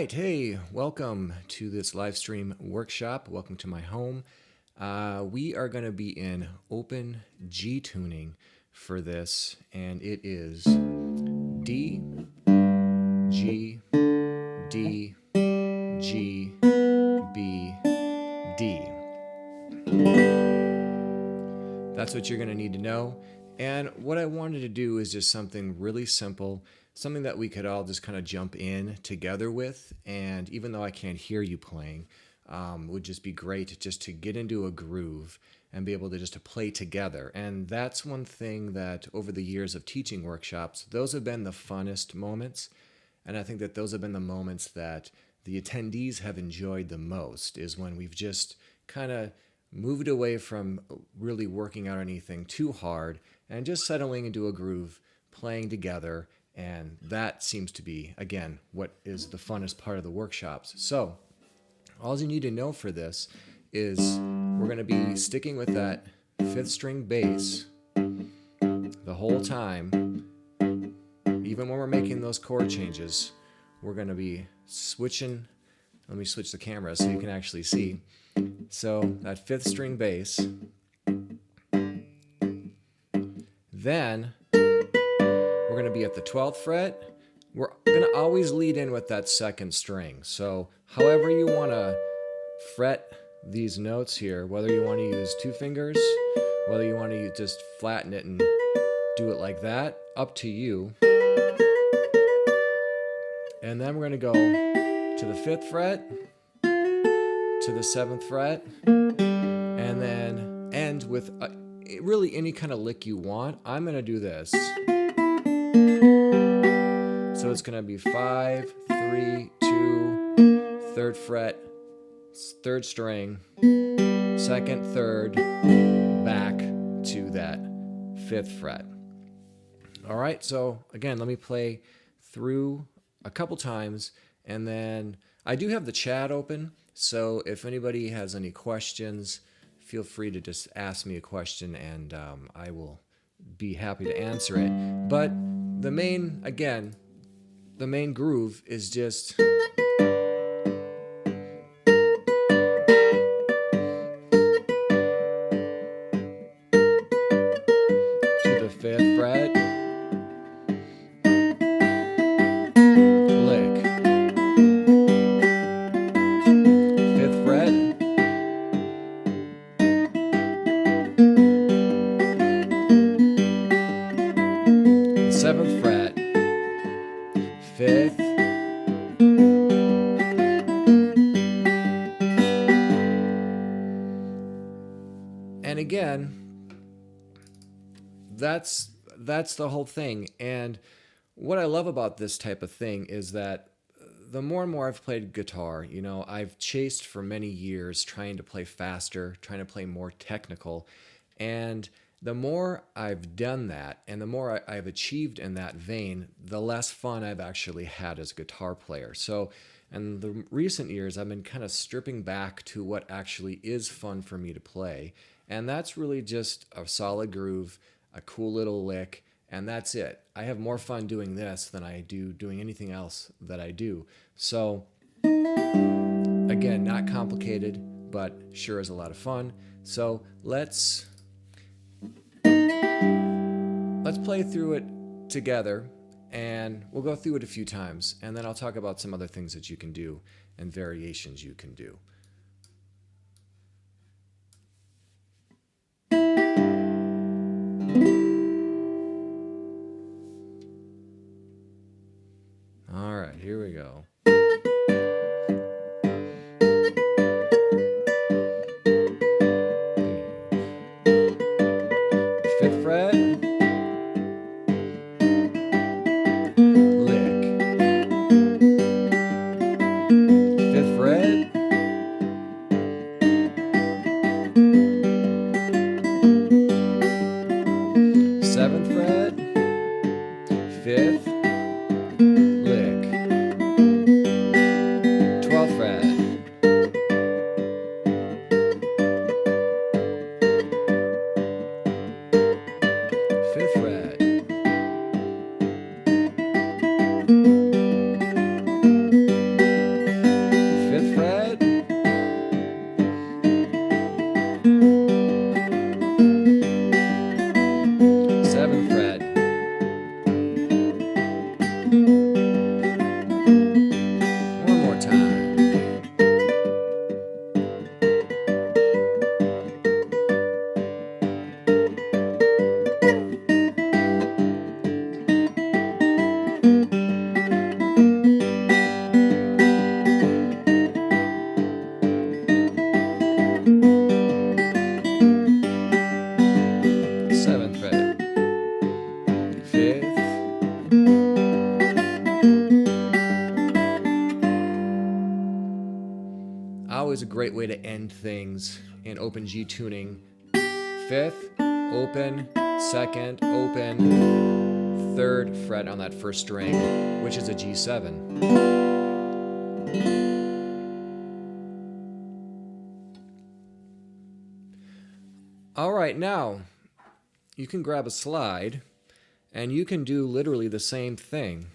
right, hey, welcome to this LiveStream Workshop. Welcome to my home. We are going to be in open G tuning for this, and it is D, G, D, G, B, D. That's what you're going to need to know. And what I wanted to do is just something really simple, something that we could all just kind of jump in together with. And even though I can't hear you playing, would just be great just to get into a groove and be able to just to play together. And that's one thing that over the years of teaching workshops, those have been the funnest moments. And I think that those have been the moments that the attendees have enjoyed the most, is when we've just kind of moved away from really working out anything too hard and just settling into a groove, playing together. And that seems to be, again, what is the funnest part of the workshops. So all you need to know for this is we're going to be sticking with that fifth string bass the whole time. Even when we're making those chord changes, we're going to be switching. Let me switch the camera so you can actually see. So that fifth string bass. Then we're going to be at the 12th fret. We're going to always lead in with that second string. So however you want to fret these notes here, whether you want to use two fingers, whether you want to just flatten it and do it like that, up to you. And then we're going to go to the 5th fret, to the 7th fret, and then end with really any kind of lick you want. I'm going to do this. So it's going to be 5, 3, 2, 3rd fret, 3rd string, 2nd, 3rd, back to that 5th fret. All right, so again, let me play through a couple times, and then I do have the chat open, so if anybody has any questions, feel free to just ask me a question, and I will be happy to answer it. But the main groove is just to the 5th fret, lick, 5th fret, 7th fret, 5th, and again, that's the whole thing. And what I love about this type of thing is that the more and more I've played guitar, you know, I've chased for many years trying to play faster, trying to play more technical, and the more I've done that and the more I've achieved in that vein, the less fun I've actually had as a guitar player. So in the recent years, I've been kind of stripping back to what actually is fun for me to play. And that's really just a solid groove, a cool little lick, and that's it. I have more fun doing this than I do doing anything else that I do. So again, not complicated, but sure is a lot of fun. So let's play through it together, and we'll go through it a few times, and then I'll talk about some other things that you can do and variations you can do. All right, here we go. Fifth fret, lick. 5th fret, always a great way to end things in open G tuning. 5th, open, 2nd, open, 3rd fret on that 1st string, which is a G7. All right, now you can grab a slide and you can do literally the same thing.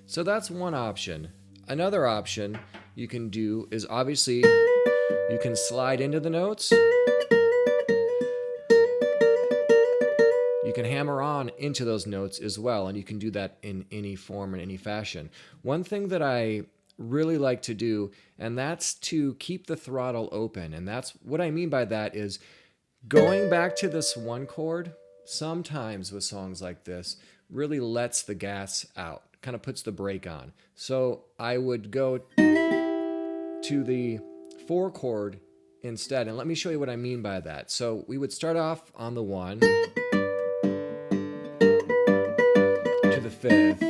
So that's one option. Another option you can do is obviously you can slide into the notes. You can hammer on into those notes as well, and you can do that in any form and any fashion. One thing that I really like to do, and that's to keep the throttle open. And that's what I mean by that is going back to this one chord sometimes with songs like this really lets the gas out, kind of puts the brake on. So I would go to the 4 chord instead, and let me show you what I mean by that. So we would start off on the 1 to the 5th,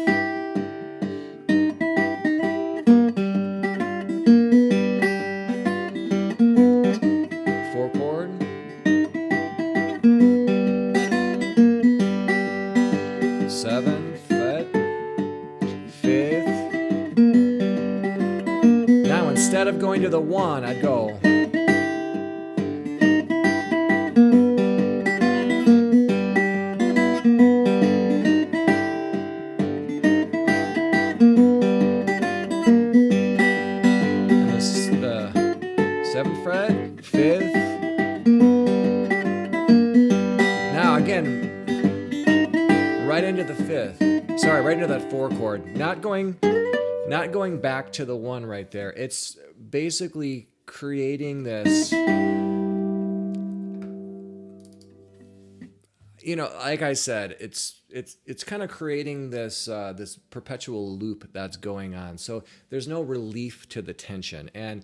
instead of going to the 1, I'd go. And this is the 7th fret, 5th. Now again, right into the 5th. Sorry, right into that 4 chord. Not going back to the 1 right there. It's basically creating this, like I said, it's kind of creating this this perpetual loop that's going on. So there's no relief to the tension. And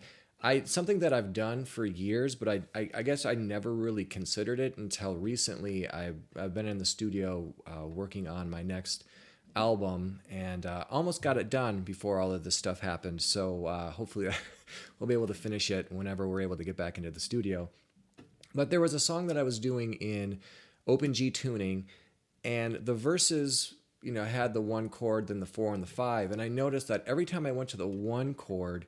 something that I've done for years, but I guess I never really considered it until recently. I've been in the studio working on my next album and almost got it done before all of this stuff happened. So hopefully we'll be able to finish it whenever we're able to get back into the studio. But there was a song that I was doing in open G tuning, and the verses, had the 1 chord, then the 4 and the 5. And I noticed that every time I went to the 1 chord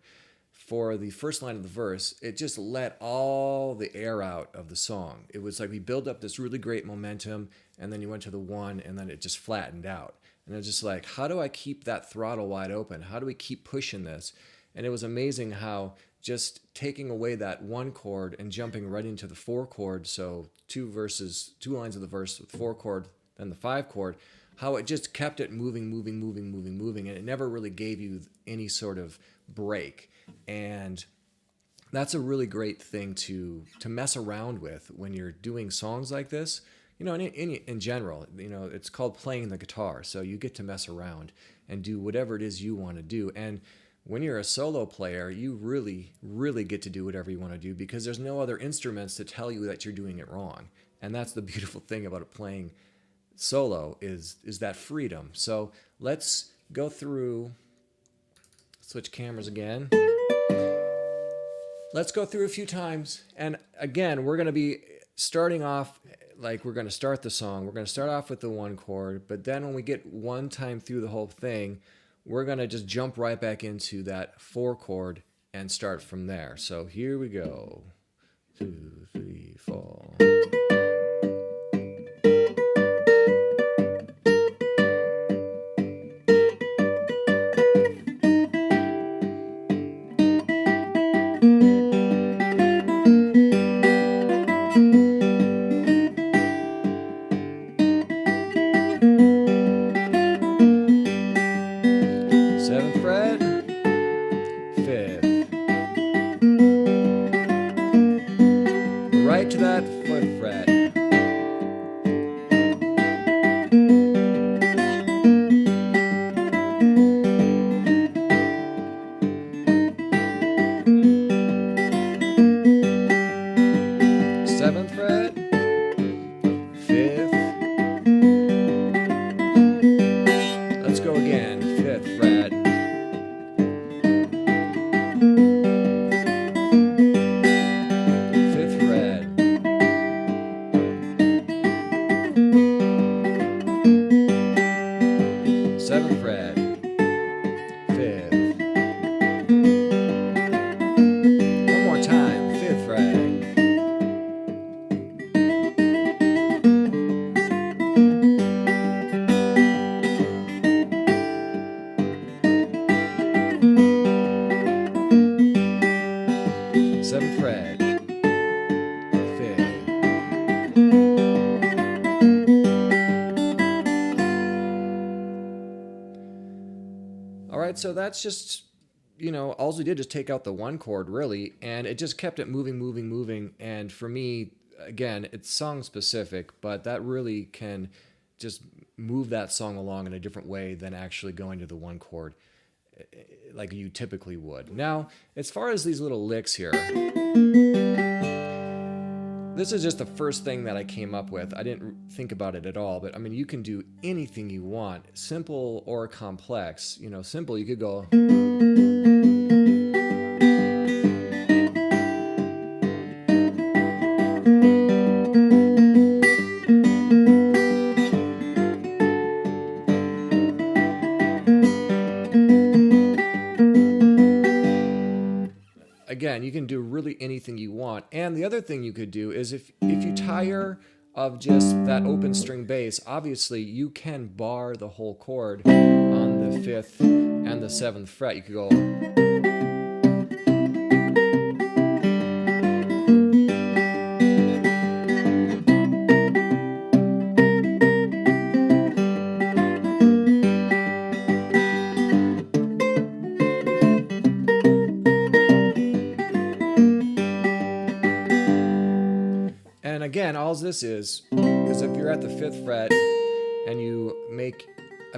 for the first line of the verse, it just let all the air out of the song. It was like we built up this really great momentum, and then you went to the 1, and then it just flattened out. And I was just like, how do I keep that throttle wide open? How do we keep pushing this? And it was amazing how just taking away that 1 chord and jumping right into the 4 chord, so 2 lines of the verse with 4 chord, then the 5 chord, how it just kept it moving, and it never really gave you any sort of break. And that's a really great thing to mess around with when you're doing songs like this. In general, it's called playing the guitar. So you get to mess around and do whatever it is you want to do. And when you're a solo player, you really, really get to do whatever you want to do because there's no other instruments to tell you that you're doing it wrong. And that's the beautiful thing about playing solo is that freedom. So let's go through, switch cameras again. Let's go through a few times. And again, we're going to be starting off like we're going to start the song. We're going to start off with the 1 chord, but then when we get one time through the whole thing, we're going to just jump right back into that 4 chord and start from there. So here we go. 2, 3, 4. fifth. Right to that foot fret. Seventh fret, fifth. Let's go again, fifth fret. Fifth fret. Seventh fret, fifth. One more time, fifth fret. Seventh fret, fifth. All right, so that's just, all we did is take out the one chord really, and it just kept it moving. And for me, again, it's song specific, but that really can just move that song along in a different way than actually going to the one chord like you typically would. Now, as far as these little licks here, this is just the first thing that I came up with. I didn't think about it at all, but I mean, you can do anything you want, simple or complex. Simple, you could go. Again, you can do really anything you want. And the other thing you could do is if you tire of just that open string bass, obviously you can bar the whole chord on the fifth and the seventh fret. You could go. And again, all this is if you're at the fifth fret and you make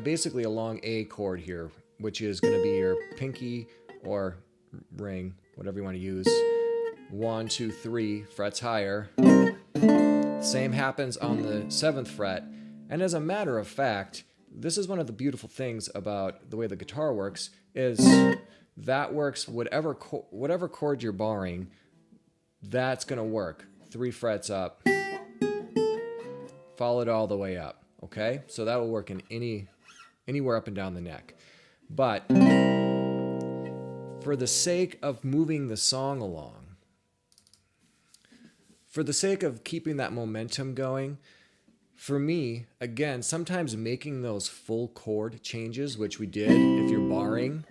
basically a long A chord here, which is going to be your pinky or ring, whatever you want to use, 1, 2, 3 frets higher. Same happens on the seventh fret. And as a matter of fact, this is one of the beautiful things about the way the guitar works, is that works whatever chord you're barring, that's going to work. 3 frets up, follow it all the way up, okay? So that will work in anywhere up and down the neck. But for the sake of moving the song along, for the sake of keeping that momentum going, for me, again, sometimes making those full chord changes, which we did if you're barring,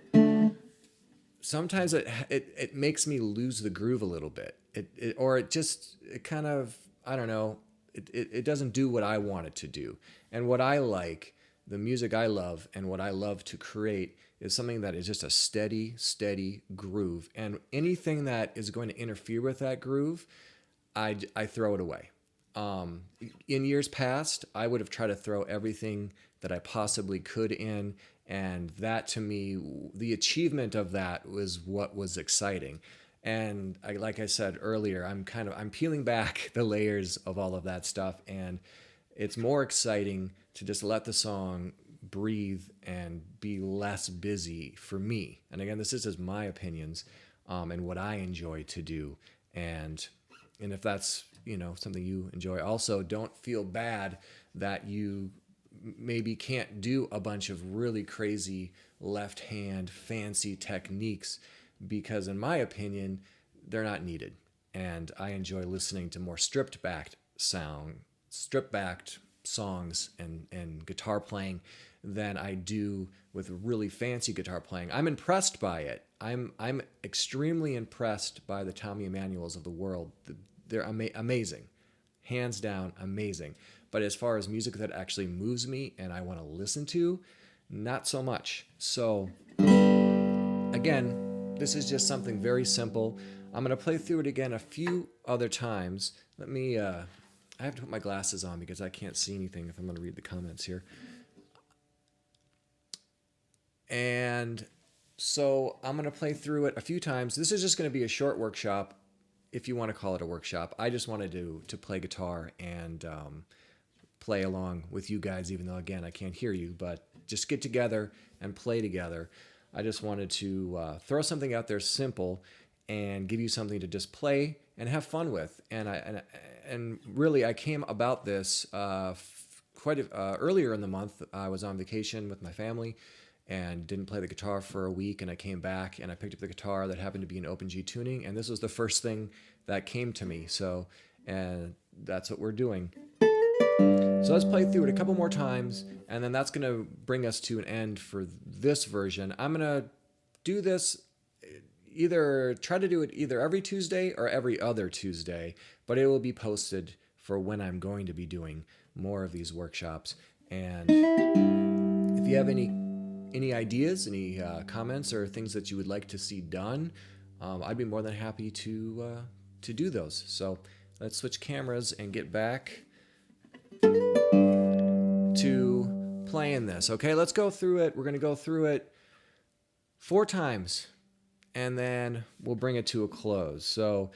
sometimes it makes me lose the groove a little bit. It kind of, I don't know, it doesn't do what I want it to do. And what I like, the music I love, and what I love to create is something that is just a steady groove. And anything that is going to interfere with that groove, I throw it away. In years past, I would have tried to throw everything that I possibly could in, and that to me, the achievement of that was what was exciting. And like I said earlier, I'm peeling back the layers of all of that stuff, and it's more exciting to just let the song breathe and be less busy for me. And again, this is just my opinions and what I enjoy to do. And if that's something you enjoy, also don't feel bad that you maybe can't do a bunch of really crazy left hand fancy techniques, because in my opinion, they're not needed. And I enjoy listening to more stripped backed songs and guitar playing than I do with really fancy guitar playing. I'm impressed by it. I'm extremely impressed by the Tommy Emmanuels of the world. They're amazing. Hands down, amazing. But as far as music that actually moves me and I want to listen to, not so much. So, again, This is just something very simple. I'm going to play through it again a few other times. Let me, I have to put my glasses on because I can't see anything if I'm going to read the comments here. And so I'm going to play through it a few times. This is just going to be a short workshop, if you want to call it a workshop. I just wanted to play guitar and play along with you guys, even though, again, I can't hear you, but just get together and play together. I just wanted to throw something out there simple and give you something to just play and have fun with. And really, I came about this earlier in the month. I was on vacation with my family and didn't play the guitar for a week, and I came back and I picked up the guitar that happened to be in open G tuning, and this was the first thing that came to me. So, and that's what we're doing. So let's play through it a couple more times, and then that's going to bring us to an end for this version. I'm going to do this try to do it either every Tuesday or every other Tuesday, but it will be posted for when I'm going to be doing more of these workshops. And if you have any ideas, any comments or things that you would like to see done, I'd be more than happy to do those. So let's switch cameras and get back to playing this. Okay, let's go through it. We're going to go through it 4 times, and then we'll bring it to a close. So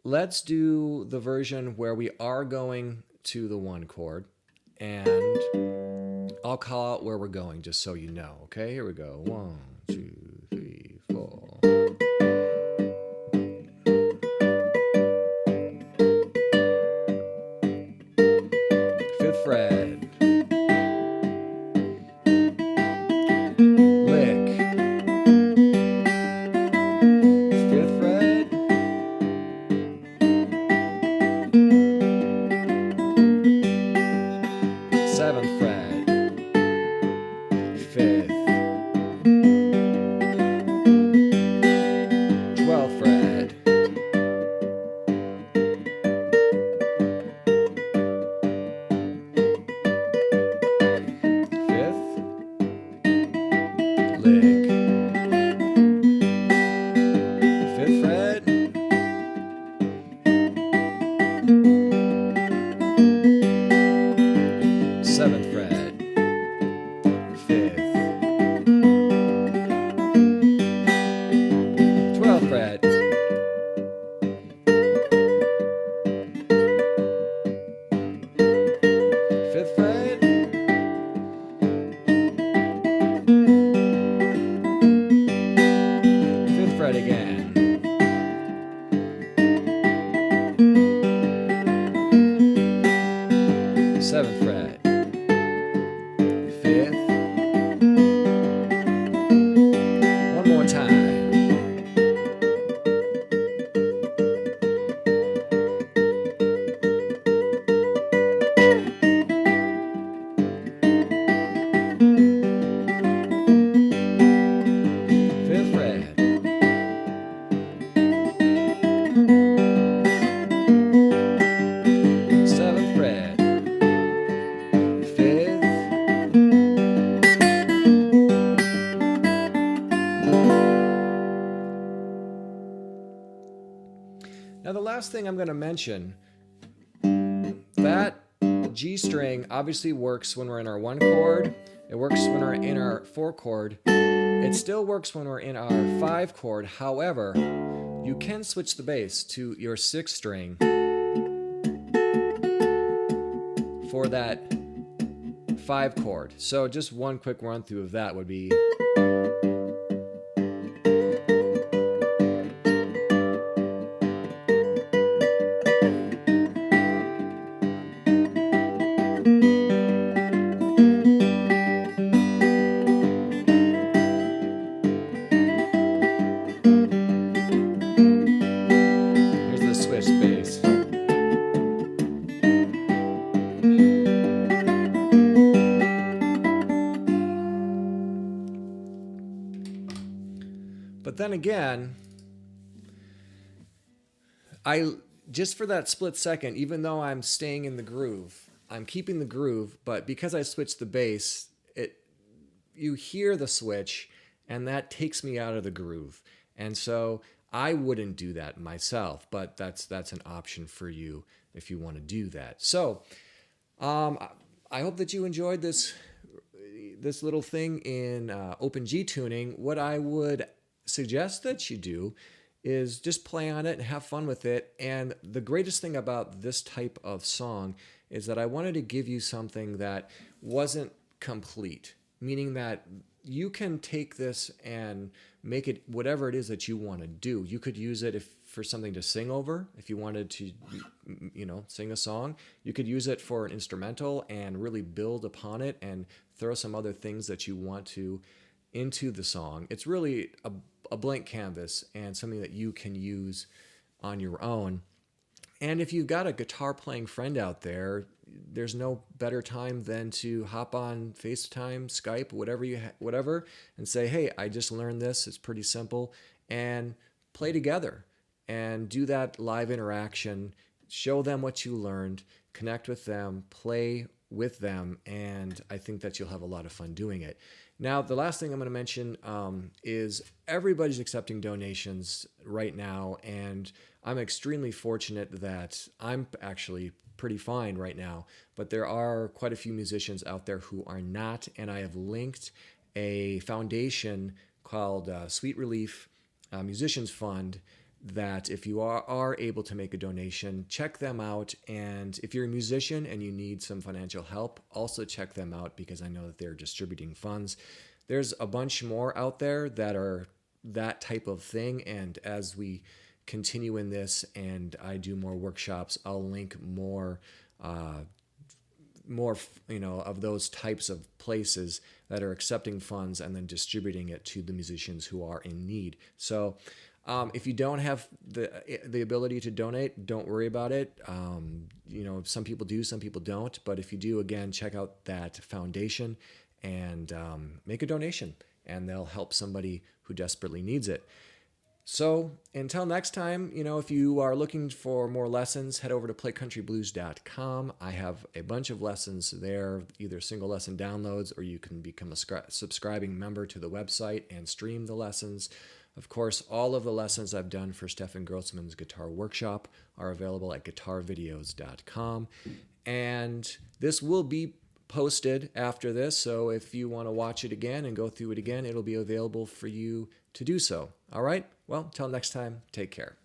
let's do the version where we are going to the 1 chord, and I'll call out where we're going just so you know. Okay, here we go. 1, 2, 3, 4. 5th fret. Lick. 5th fret. 7th fret. 5th. 12th fret. 5th. Lick. 5th fret. 7th fret. 5th. 12th fret. 5th fret. 5th fret again. 7th fret. 5th. One more time. 5th fret. 7th fret. 5th. Now the last thing I'm going to mention, that G string obviously works when we're in our 1 chord. It works when we're in our 4 chord. It still works when we're in our 5 chord. However, you can switch the bass to your 6th string for that 5 chord. So just one quick run through of that would be. Here's the switch bass. But then again, just for that split second, even though I'm staying in the groove, I'm keeping the groove, but because I switched the bass, you hear the switch, and that takes me out of the groove. And so I wouldn't do that myself, but that's an option for you if you want to do that. So I hope that you enjoyed this little thing in Open G tuning. What I would suggest that you do is just play on it and have fun with it. And the greatest thing about this type of song is that I wanted to give you something that wasn't complete, meaning that you can take this and make it whatever it is that you want to do. You could use it for something to sing over. If you wanted to, sing a song, you could use it for an instrumental and really build upon it and throw some other things that you want to into the song. It's really a blank canvas and something that you can use on your own. And if you've got a guitar playing friend out there, there's no better time than to hop on FaceTime, Skype, whatever, and say, hey, I just learned this. It's pretty simple. And play together and do that live interaction. Show them what you learned, connect with them, play with them, and I think that you'll have a lot of fun doing it. Now, the last thing I'm going to mention is everybody's accepting donations right now, and I'm extremely fortunate that I'm actually pretty fine right now, but there are quite a few musicians out there who are not, and I have linked a foundation called Sweet Relief Musicians Fund that if you are able to make a donation, check them out. And if you're a musician and you need some financial help, also check them out because I know that they're distributing funds. There's a bunch more out there that are that type of thing. And as we continue in this and I do more workshops, I'll link more of those types of places that are accepting funds and then distributing it to the musicians who are in need. So if you don't have the ability to donate, don't worry about it. Some people do, some people don't. But if you do, again, check out that foundation and make a donation, and they'll help somebody who desperately needs it. So until next time, if you are looking for more lessons, head over to playcountryblues.com. I have a bunch of lessons there, either single lesson downloads, or you can become a subscribing member to the website and stream the lessons. Of course, all of the lessons I've done for Stefan Grossman's Guitar Workshop are available at guitarvideos.com. And this will be posted after this, so if you want to watch it again and go through it again, it'll be available for you to do so. All right? Well, till next time, take care.